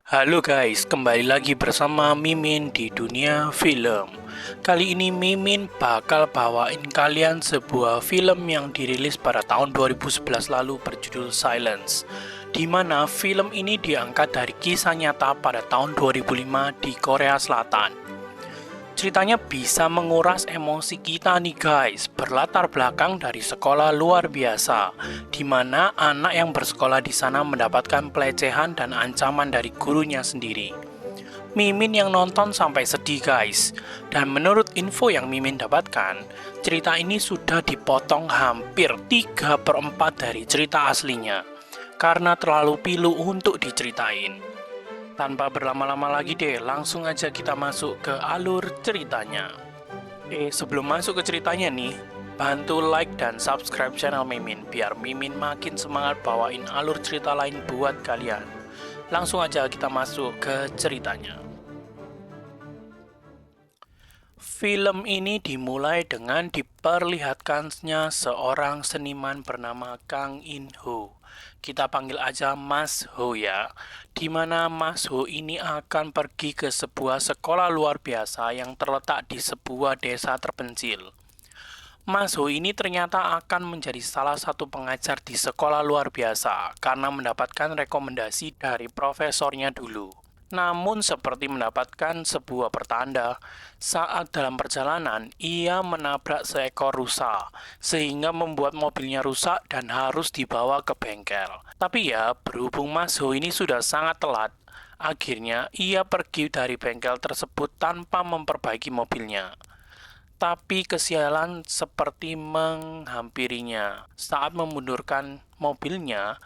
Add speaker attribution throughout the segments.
Speaker 1: Halo guys, kembali lagi bersama Mimin di dunia film. Kali ini Mimin bakal bawain kalian sebuah film yang dirilis pada tahun 2011 lalu berjudul Silence, di mana film ini diangkat dari kisah nyata pada tahun 2005 di Korea Selatan. Ceritanya bisa menguras emosi kita nih guys, berlatar belakang dari sekolah luar biasa, di mana anak yang bersekolah di sana mendapatkan pelecehan dan ancaman dari gurunya sendiri. Mimin yang nonton sampai sedih guys, dan menurut info yang Mimin dapatkan, cerita ini sudah dipotong hampir 3/4 dari cerita aslinya, karena terlalu pilu untuk diceritain. Tanpa berlama-lama lagi deh, langsung aja kita masuk ke alur ceritanya. Sebelum masuk ke ceritanya nih, bantu like dan subscribe channel Mimin biar Mimin makin semangat bawain alur cerita lain buat kalian. Langsung aja kita masuk ke ceritanya. Film ini dimulai dengan diperlihatkannya seorang seniman bernama Kang In Ho. Kita panggil aja Mas Ho ya, di mana Mas Ho ini akan pergi ke sebuah sekolah luar biasa yang terletak di sebuah desa terpencil. Mas Ho ini ternyata akan menjadi salah satu pengajar di sekolah luar biasa karena mendapatkan rekomendasi dari profesornya dulu. Namun seperti mendapatkan sebuah pertanda, saat dalam perjalanan ia menabrak seekor rusa, sehingga membuat mobilnya rusak dan harus dibawa ke bengkel. Tapi ya, berhubung Mas Ho ini sudah sangat telat, akhirnya ia pergi dari bengkel tersebut tanpa memperbaiki mobilnya. Tapi kesialan seperti menghampirinya. Saat memundurkan mobilnya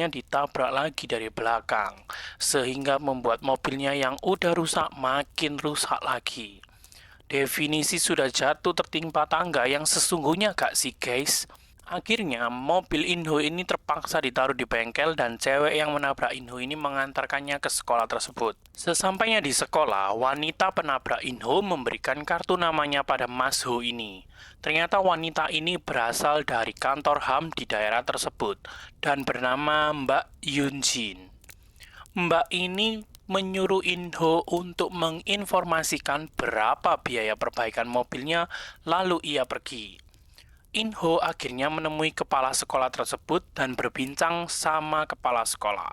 Speaker 1: ditabrak lagi dari belakang, sehingga membuat mobilnya yang udah rusak makin rusak lagi. Definisi sudah jatuh tertimpa tangga yang sesungguhnya gak sih guys? Akhirnya mobil Inho ini terpaksa ditaruh di bengkel dan cewek yang menabrak Inho ini mengantarkannya ke sekolah tersebut. Sesampainya di sekolah, wanita penabrak Inho memberikan kartu namanya pada Mas Ho ini. Ternyata wanita ini berasal dari kantor HAM di daerah tersebut dan bernama Mbak Yunjin. Mbak ini menyuruh Inho untuk menginformasikan berapa biaya perbaikan mobilnya, lalu ia pergi. Inho akhirnya menemui kepala sekolah tersebut dan berbincang sama kepala sekolah.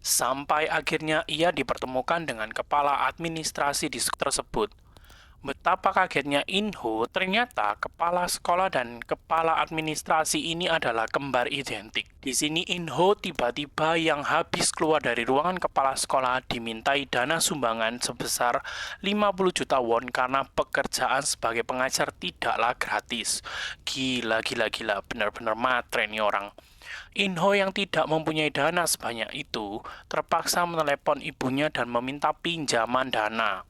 Speaker 1: Sampai akhirnya ia dipertemukan dengan kepala administrasi di sekolah tersebut. Betapa kagetnya Inho, ternyata kepala sekolah dan kepala administrasi ini adalah kembar identik. Di sini Inho tiba-tiba yang habis keluar dari ruangan kepala sekolah dimintai dana sumbangan sebesar 50 juta won karena pekerjaan sebagai pengajar tidaklah gratis. Gila, benar-benar matre nih orang. Inho yang tidak mempunyai dana sebanyak itu terpaksa menelepon ibunya dan meminta pinjaman dana.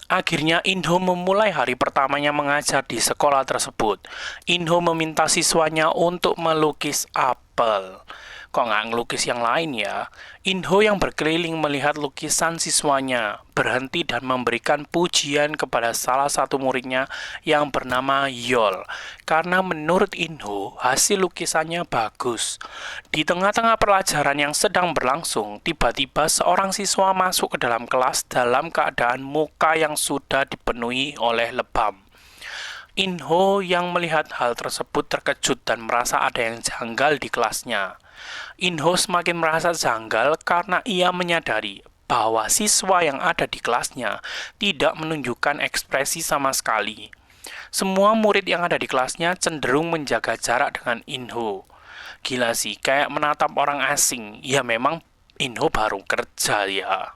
Speaker 1: Akhirnya Inho memulai hari pertamanya mengajar di sekolah tersebut. Inho meminta siswanya untuk melukis apel. Kok nggak ngelukis yang lain ya? Inho yang berkeliling melihat lukisan siswanya, berhenti dan memberikan pujian kepada salah satu muridnya yang bernama Yol. Karena menurut Inho, hasil lukisannya bagus. Di tengah-tengah pelajaran yang sedang berlangsung, tiba-tiba seorang siswa masuk ke dalam kelas dalam keadaan muka yang sudah dipenuhi oleh lebam. Inho yang melihat hal tersebut terkejut dan merasa ada yang janggal di kelasnya. Inho semakin merasa janggal karena ia menyadari bahwa siswa yang ada di kelasnya tidak menunjukkan ekspresi sama sekali. Semua murid yang ada di kelasnya cenderung menjaga jarak dengan Inho. Gila sih, kayak menatap orang asing. Ya memang Inho baru kerja ya.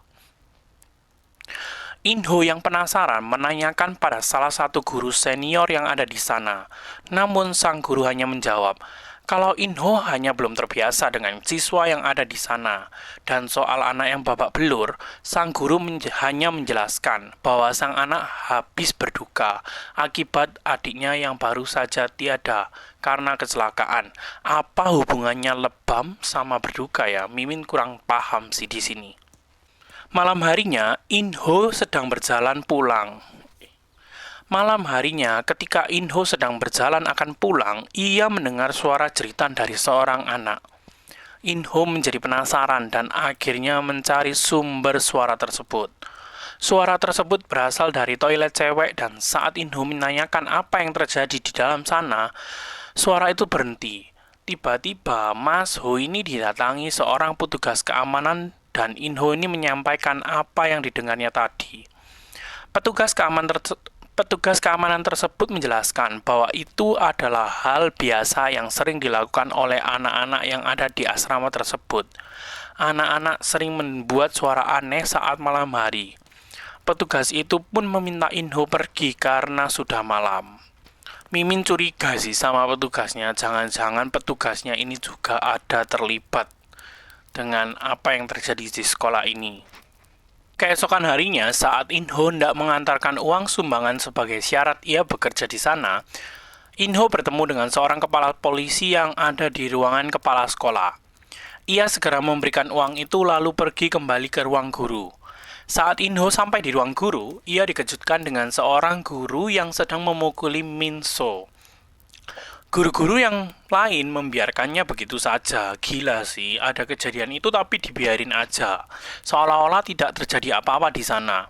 Speaker 1: Inho yang penasaran menanyakan pada salah satu guru senior yang ada di sana. Namun sang guru hanya menjawab, kalau Inho hanya belum terbiasa dengan siswa yang ada di sana. Dan soal anak yang babak belur, sang guru hanya menjelaskan bahwa sang anak habis berduka akibat adiknya yang baru saja tiada karena kecelakaan. Apa hubungannya lebam sama berduka ya? Mimin kurang paham sih di sini. Malam harinya, Inho sedang berjalan pulang. Malam harinya, ketika Inho sedang berjalan akan pulang, ia mendengar suara jeritan dari seorang anak. Inho menjadi penasaran dan akhirnya mencari sumber suara tersebut. Suara tersebut berasal dari toilet cewek dan saat Inho menanyakan apa yang terjadi di dalam sana, suara itu berhenti. Tiba-tiba Mas Ho ini didatangi seorang petugas keamanan dan Inho ini menyampaikan apa yang didengarnya tadi. Petugas keamanan tersebut menjelaskan bahwa itu adalah hal biasa yang sering dilakukan oleh anak-anak yang ada di asrama tersebut. Anak-anak sering membuat suara aneh saat malam hari. Petugas itu pun meminta Inho pergi karena sudah malam. Mimin curiga sih sama petugasnya, jangan-jangan petugasnya ini juga ada terlibat dengan apa yang terjadi di sekolah ini. Keesokan harinya, saat Inho hendak mengantarkan uang sumbangan sebagai syarat ia bekerja di sana, Inho bertemu dengan seorang kepala polisi yang ada di ruangan kepala sekolah. Ia segera memberikan uang itu lalu pergi kembali ke ruang guru. Saat Inho sampai di ruang guru, ia dikejutkan dengan seorang guru yang sedang memukuli Minso. Guru-guru yang lain membiarkannya begitu saja. Gila sih, ada kejadian itu tapi dibiarin aja. Seolah-olah tidak terjadi apa-apa di sana.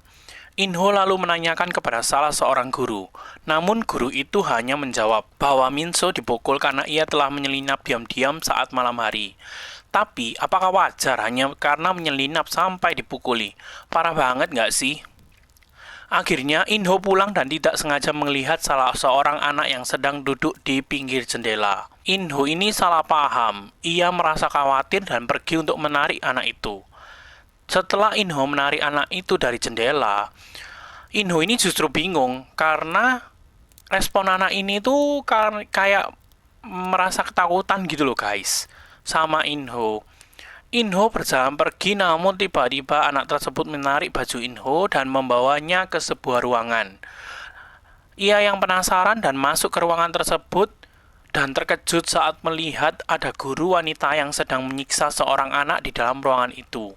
Speaker 1: Inho lalu menanyakan kepada salah seorang guru. Namun guru itu hanya menjawab bahwa Minso dipukul karena ia telah menyelinap diam-diam saat malam hari. Tapi, apakah wajar hanya karena menyelinap sampai dipukuli? Parah banget nggak sih? Akhirnya, Inho pulang dan tidak sengaja melihat salah seorang anak yang sedang duduk di pinggir jendela. Inho ini salah paham. Ia merasa khawatir dan pergi untuk menarik anak itu. Setelah Inho menarik anak itu dari jendela, Inho ini justru bingung karena respon anak ini tuh kayak merasa ketakutan gitu loh guys. Sama Inho. Inho berjalan pergi namun tiba-tiba anak tersebut menarik baju Inho dan membawanya ke sebuah ruangan. Ia yang penasaran dan masuk ke ruangan tersebut dan terkejut saat melihat ada guru wanita yang sedang menyiksa seorang anak di dalam ruangan itu.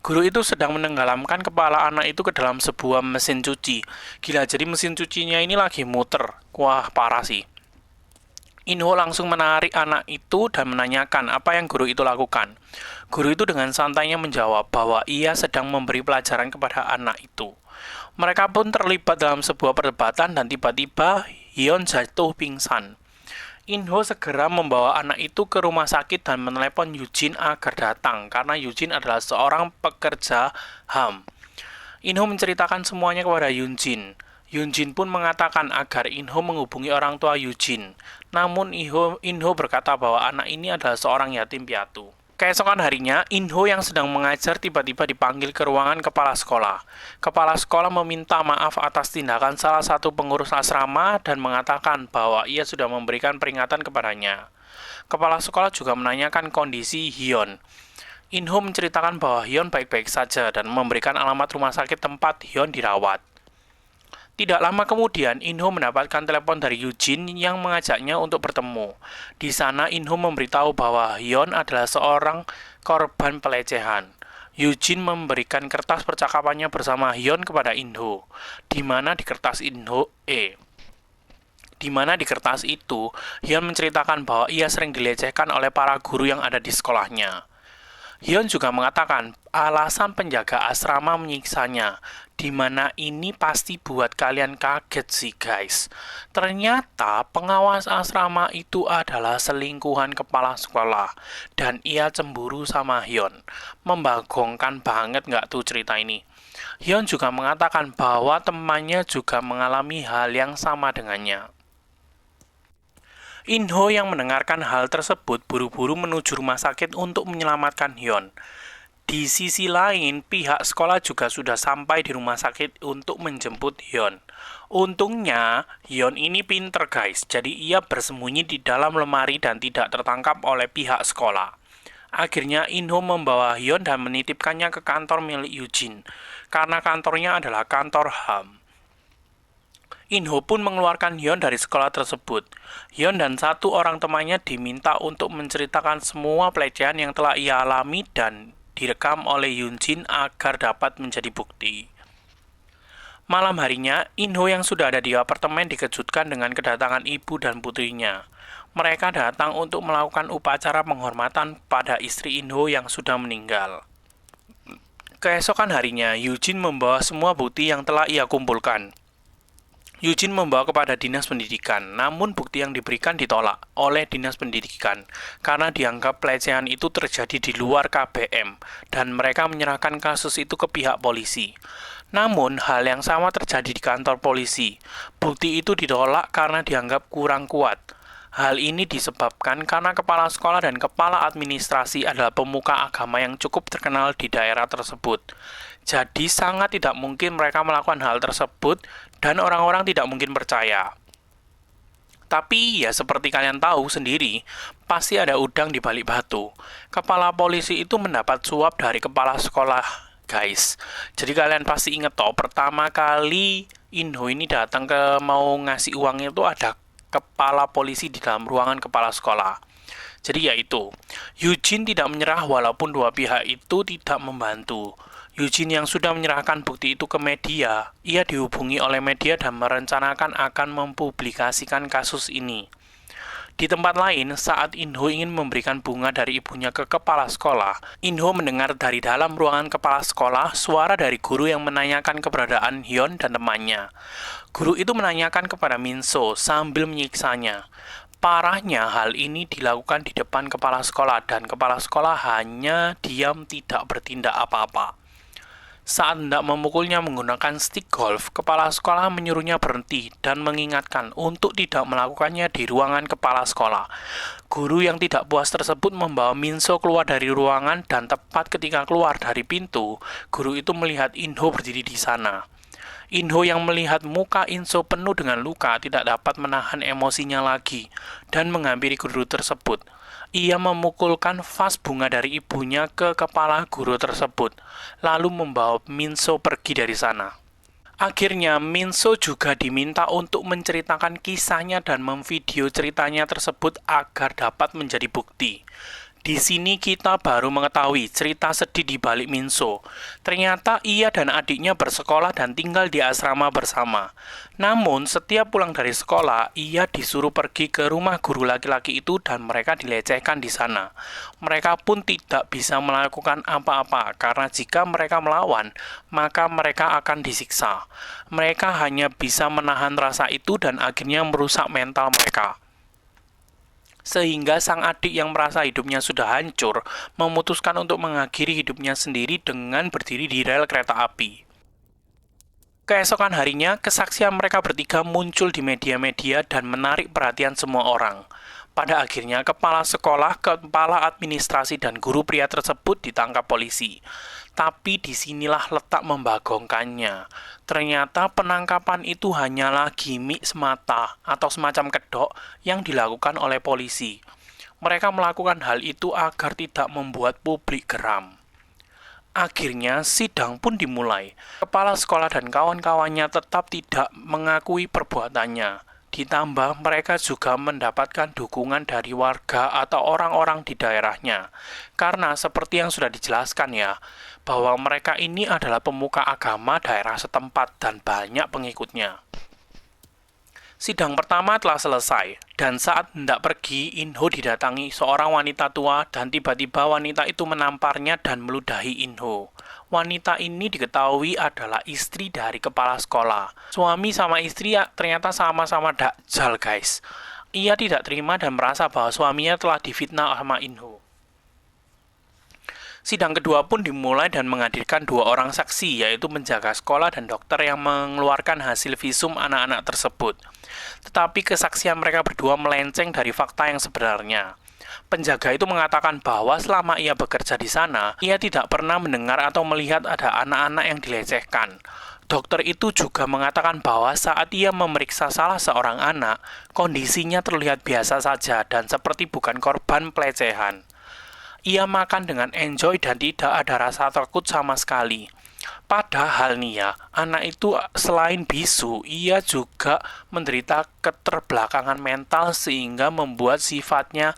Speaker 1: Guru itu sedang menenggelamkan kepala anak itu ke dalam sebuah mesin cuci. Gila, jadi mesin cucinya ini lagi muter. Wah, parah sih. Inho langsung menarik anak itu dan menanyakan apa yang guru itu lakukan. Guru itu dengan santainya menjawab bahwa ia sedang memberi pelajaran kepada anak itu. Mereka pun terlibat dalam sebuah perdebatan dan tiba-tiba Hyun jatuh pingsan. Inho segera membawa anak itu ke rumah sakit dan menelepon Yujin agar datang karena Yujin adalah seorang pekerja HAM. Inho menceritakan semuanya kepada Yunjin. Yunjin pun mengatakan agar Inho menghubungi orang tua Yujin. Namun Inho berkata bahwa anak ini adalah seorang yatim piatu. Keesokan harinya, Inho yang sedang mengajar tiba-tiba dipanggil ke ruangan kepala sekolah. Kepala sekolah meminta maaf atas tindakan salah satu pengurus asrama dan mengatakan bahwa ia sudah memberikan peringatan kepadanya. Kepala sekolah juga menanyakan kondisi Hyun. Inho menceritakan bahwa Hyun baik-baik saja dan memberikan alamat rumah sakit tempat Hyun dirawat. Tidak lama kemudian, Inho mendapatkan telepon dari Yujin yang mengajaknya untuk bertemu. Di sana, Inho memberitahu bahwa Hyun adalah seorang korban pelecehan. Yujin memberikan kertas percakapannya bersama Hyun kepada Inho, di mana di kertas itu, Hyun menceritakan bahwa ia sering dilecehkan oleh para guru yang ada di sekolahnya. Hyun juga mengatakan alasan penjaga asrama menyiksanya, di mana ini pasti buat kalian kaget sih guys. Ternyata pengawas asrama itu adalah selingkuhan kepala sekolah dan ia cemburu sama Hyun. Membagongkan banget nggak tuh cerita ini? Hyun juga mengatakan bahwa temannya juga mengalami hal yang sama dengannya. Inho yang mendengarkan hal tersebut buru-buru menuju rumah sakit untuk menyelamatkan Hyun. Di sisi lain, pihak sekolah juga sudah sampai di rumah sakit untuk menjemput Hyun. Untungnya, Hyun ini pinter guys, jadi ia bersembunyi di dalam lemari dan tidak tertangkap oleh pihak sekolah. Akhirnya Inho membawa Hyun dan menitipkannya ke kantor milik Yujin, karena kantornya adalah kantor HAM. Inho pun mengeluarkan Hyun dari sekolah tersebut. Hyun dan satu orang temannya diminta untuk menceritakan semua pelecehan yang telah ia alami dan direkam oleh Yunjin agar dapat menjadi bukti. Malam harinya, Inho yang sudah ada di apartemen dikejutkan dengan kedatangan ibu dan putrinya. Mereka datang untuk melakukan upacara penghormatan pada istri Inho yang sudah meninggal. Keesokan harinya, Eugene membawa semua bukti yang telah ia kumpulkan. Eugene membawa kepada dinas pendidikan, namun bukti yang diberikan ditolak oleh dinas pendidikan karena dianggap pelecehan itu terjadi di luar KBM dan mereka menyerahkan kasus itu ke pihak polisi. Namun, hal yang sama terjadi di kantor polisi. Bukti itu ditolak karena dianggap kurang kuat. Hal ini disebabkan karena kepala sekolah dan kepala administrasi adalah pemuka agama yang cukup terkenal di daerah tersebut. Jadi sangat tidak mungkin mereka melakukan hal tersebut dan orang-orang tidak mungkin percaya. Tapi ya seperti kalian tahu sendiri, pasti ada udang di balik batu. Kepala polisi itu mendapat suap dari kepala sekolah, guys. Jadi kalian pasti inget toh, pertama kali Inho ini datang ke mau ngasih uang itu ada kepala polisi di dalam ruangan kepala sekolah. Jadi yaitu, Eugene tidak menyerah walaupun dua pihak itu tidak membantu. Eugene yang sudah menyerahkan bukti itu ke media, ia dihubungi oleh media dan merencanakan akan mempublikasikan kasus ini. Di tempat lain, saat Inho ingin memberikan bunga dari ibunya ke kepala sekolah, Inho mendengar dari dalam ruangan kepala sekolah suara dari guru yang menanyakan keberadaan Hyun dan temannya. Guru itu menanyakan kepada Minso sambil menyiksanya. Parahnya, hal ini dilakukan di depan kepala sekolah dan kepala sekolah hanya diam tidak bertindak apa-apa. Saat hendak memukulnya menggunakan stick golf, kepala sekolah menyuruhnya berhenti dan mengingatkan untuk tidak melakukannya di ruangan kepala sekolah. Guru yang tidak puas tersebut membawa Minso keluar dari ruangan dan tepat ketika keluar dari pintu, guru itu melihat Inho berdiri di sana. Inho yang melihat muka Inso penuh dengan luka tidak dapat menahan emosinya lagi dan menghampiri guru tersebut. Ia memukulkan vas bunga dari ibunya ke kepala guru tersebut, lalu membawa Minso pergi dari sana. Akhirnya, Minso juga diminta untuk menceritakan kisahnya dan memvideo ceritanya tersebut agar dapat menjadi bukti. Di sini kita baru mengetahui cerita sedih di balik Minso. Ternyata ia dan adiknya bersekolah dan tinggal di asrama bersama. Namun, setiap pulang dari sekolah, ia disuruh pergi ke rumah guru laki-laki itu dan mereka dilecehkan di sana. Mereka pun tidak bisa melakukan apa-apa karena jika mereka melawan, maka mereka akan disiksa. Mereka hanya bisa menahan rasa itu dan akhirnya merusak mental mereka. Sehingga sang adik yang merasa hidupnya sudah hancur, memutuskan untuk mengakhiri hidupnya sendiri dengan berdiri di rel kereta api. Keesokan harinya, kesaksian mereka bertiga muncul di media-media dan menarik perhatian semua orang. Pada akhirnya, kepala sekolah, kepala administrasi, dan guru pria tersebut ditangkap polisi. Tapi disinilah letak membagongkannya. Ternyata penangkapan itu hanyalah gimmick semata atau semacam kedok yang dilakukan oleh polisi. Mereka melakukan hal itu agar tidak membuat publik geram. Akhirnya sidang pun dimulai. Kepala sekolah dan kawan-kawannya tetap tidak mengakui perbuatannya. Ditambah mereka juga mendapatkan dukungan dari warga atau orang-orang di daerahnya. Karena seperti yang sudah dijelaskan ya, bahwa mereka ini adalah pemuka agama daerah setempat dan banyak pengikutnya. Sidang pertama telah selesai, dan saat hendak pergi, Inho didatangi seorang wanita tua dan tiba-tiba wanita itu menamparnya dan meludahi Inho. Wanita ini diketahui adalah istri dari kepala sekolah. Suami sama istri ternyata sama-sama dakjal, guys. Ia tidak terima dan merasa bahwa suaminya telah difitnah sama Inho. Sidang kedua pun dimulai dan menghadirkan dua orang saksi, yaitu penjaga sekolah dan dokter yang mengeluarkan hasil visum anak-anak tersebut. Tetapi kesaksian mereka berdua melenceng dari fakta yang sebenarnya. Penjaga itu mengatakan bahwa selama ia bekerja di sana, ia tidak pernah mendengar atau melihat ada anak-anak yang dilecehkan. Dokter itu juga mengatakan bahwa saat ia memeriksa salah seorang anak, kondisinya terlihat biasa saja dan seperti bukan korban pelecehan. Ia makan dengan enjoy dan tidak ada rasa takut sama sekali. Padahal nih ya, anak itu selain bisu, ia juga menderita keterbelakangan mental sehingga membuat sifatnya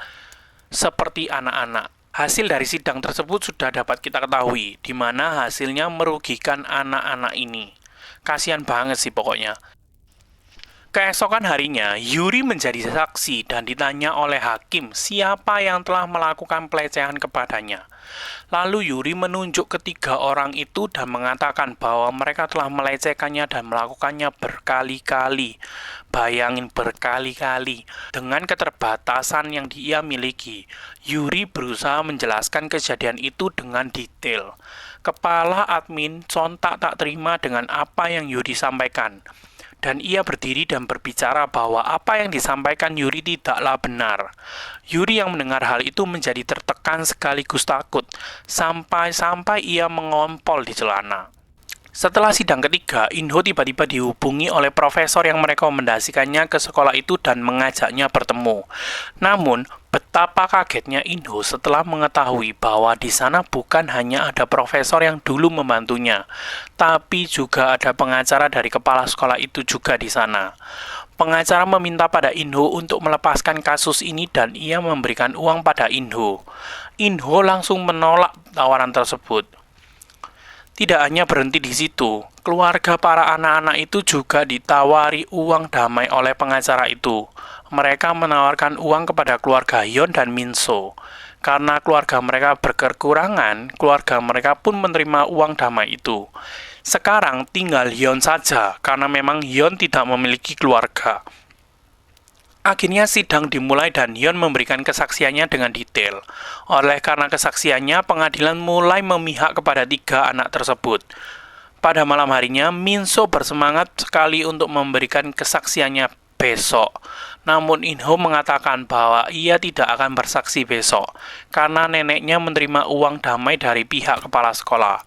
Speaker 1: seperti anak-anak. Hasil dari sidang tersebut sudah dapat kita ketahui, di mana hasilnya merugikan anak-anak ini. Kasihan banget sih pokoknya. Keesokan harinya, Yuri menjadi saksi dan ditanya oleh hakim siapa yang telah melakukan pelecehan kepadanya. Lalu Yuri menunjuk ketiga orang itu dan mengatakan bahwa mereka telah melecehkannya dan melakukannya berkali-kali. Bayangin, berkali-kali. Dengan keterbatasan yang dia miliki, Yuri berusaha menjelaskan kejadian itu dengan detail. Kepala admin sontak tak terima dengan apa yang Yuri sampaikan. Dan ia berdiri dan berbicara bahwa apa yang disampaikan Yuri tidaklah benar. Yuri yang mendengar hal itu menjadi tertekan sekaligus takut, sampai-sampai ia mengompol di celana. Setelah sidang ketiga, Inho tiba-tiba dihubungi oleh profesor yang merekomendasikannya ke sekolah itu dan mengajaknya bertemu. Namun, betapa kagetnya Inho setelah mengetahui bahwa di sana bukan hanya ada profesor yang dulu membantunya, tapi juga ada pengacara dari kepala sekolah itu juga di sana. Pengacara meminta pada Inho untuk melepaskan kasus ini dan ia memberikan uang pada Inho. Inho langsung menolak tawaran tersebut. Tidak hanya berhenti di situ, keluarga para anak-anak itu juga ditawari uang damai oleh pengacara itu. Mereka menawarkan uang kepada keluarga Hyun dan Minso. Karena keluarga mereka berkekurangan, keluarga mereka pun menerima uang damai itu. Sekarang tinggal Hyun saja, karena memang Hyun tidak memiliki keluarga. Akhirnya sidang dimulai dan Hyun memberikan kesaksiannya dengan detail. Oleh karena kesaksiannya, pengadilan mulai memihak kepada tiga anak tersebut. Pada malam harinya, Minso bersemangat sekali untuk memberikan kesaksiannya besok. Namun Inho mengatakan bahwa ia tidak akan bersaksi besok, karena neneknya menerima uang damai dari pihak kepala sekolah.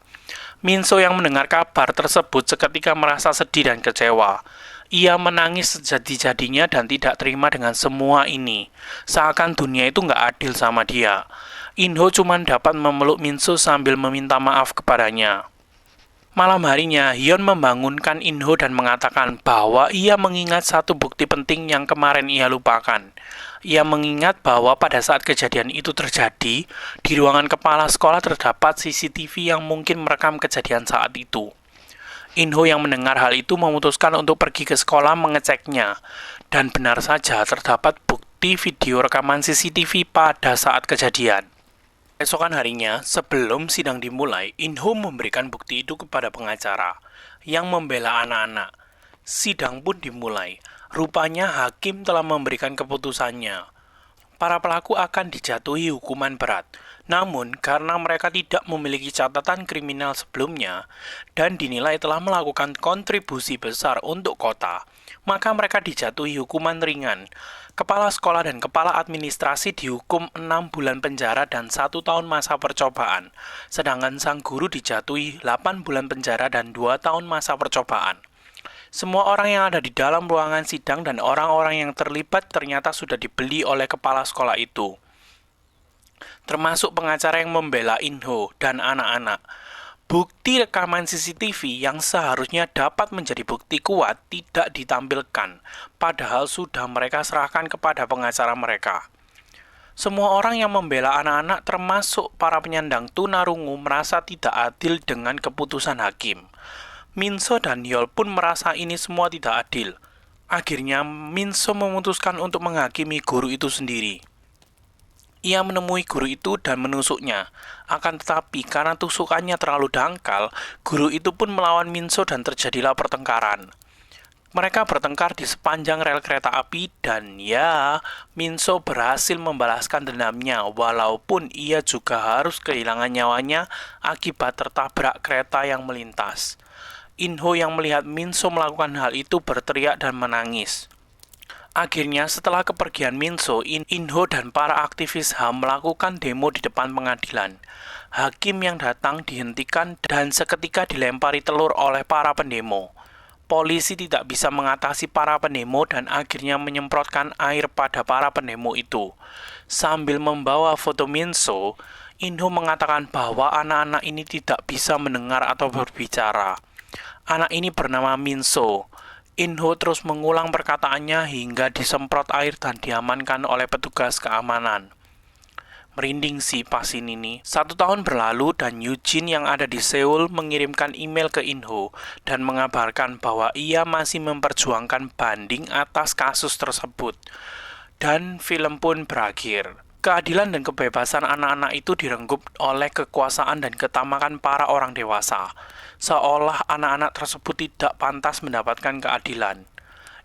Speaker 1: Minso yang mendengar kabar tersebut seketika merasa sedih dan kecewa. Ia menangis sejadi-jadinya dan tidak terima dengan semua ini. Seakan dunia itu nggak adil sama dia. Inho cuma dapat memeluk Minso sambil meminta maaf kepadanya. Malam harinya, Hyun membangunkan Inho dan mengatakan bahwa ia mengingat satu bukti penting yang kemarin ia lupakan. Ia mengingat bahwa pada saat kejadian itu terjadi, di ruangan kepala sekolah terdapat CCTV yang mungkin merekam kejadian saat itu. Inho yang mendengar hal itu memutuskan untuk pergi ke sekolah mengeceknya. Dan benar saja terdapat bukti video rekaman CCTV pada saat kejadian. Esokan harinya, sebelum sidang dimulai, Inho memberikan bukti itu kepada pengacara yang membela anak-anak. Sidang pun dimulai. Rupanya hakim telah memberikan keputusannya. Para pelaku akan dijatuhi hukuman berat. Namun, karena mereka tidak memiliki catatan kriminal sebelumnya dan dinilai telah melakukan kontribusi besar untuk kota, maka mereka dijatuhi hukuman ringan. Kepala sekolah dan kepala administrasi dihukum 6 bulan penjara dan 1 tahun masa percobaan, sedangkan sang guru dijatuhi 8 bulan penjara dan 2 tahun masa percobaan. Semua orang yang ada di dalam ruangan sidang dan orang-orang yang terlibat ternyata sudah dibeli oleh kepala sekolah itu, termasuk pengacara yang membela Inho dan anak-anak. Bukti rekaman CCTV yang seharusnya dapat menjadi bukti kuat tidak ditampilkan, padahal sudah mereka serahkan kepada pengacara mereka. Semua orang yang membela anak-anak termasuk para penyandang tunarungu merasa tidak adil dengan keputusan hakim. Minso dan Hyul pun merasa ini semua tidak adil. Akhirnya Minso memutuskan untuk menghakimi guru itu sendiri. Ia menemui guru itu dan menusuknya. Akan tetapi karena tusukannya terlalu dangkal, guru itu pun melawan Minso dan terjadilah pertengkaran. Mereka bertengkar di sepanjang rel kereta api dan ya, Minso berhasil membalaskan dendamnya walaupun ia juga harus kehilangan nyawanya akibat tertabrak kereta yang melintas. Inho yang melihat Minso melakukan hal itu berteriak dan menangis. Akhirnya setelah kepergian Minso, Inho dan para aktivis HAM melakukan demo di depan pengadilan. Hakim yang datang dihentikan dan seketika dilempari telur oleh para pendemo. Polisi tidak bisa mengatasi para pendemo dan akhirnya menyemprotkan air pada para pendemo itu. Sambil membawa foto Minso, Inho mengatakan bahwa anak-anak ini tidak bisa mendengar atau berbicara. Anak ini bernama Minso. Inho terus mengulang perkataannya hingga disemprot air dan diamankan oleh petugas keamanan. Merinding sih pas ini nih. 1 tahun berlalu dan Eugene yang ada di Seoul mengirimkan email ke Inho dan mengabarkan bahwa ia masih memperjuangkan banding atas kasus tersebut. Dan film pun berakhir. Keadilan dan kebebasan anak-anak itu direnggut oleh kekuasaan dan ketamakan para orang dewasa, seolah anak-anak tersebut tidak pantas mendapatkan keadilan.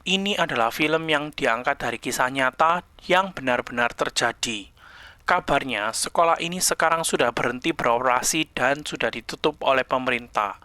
Speaker 1: Ini adalah film yang diangkat dari kisah nyata yang benar-benar terjadi. Kabarnya, sekolah ini sekarang sudah berhenti beroperasi dan sudah ditutup oleh pemerintah.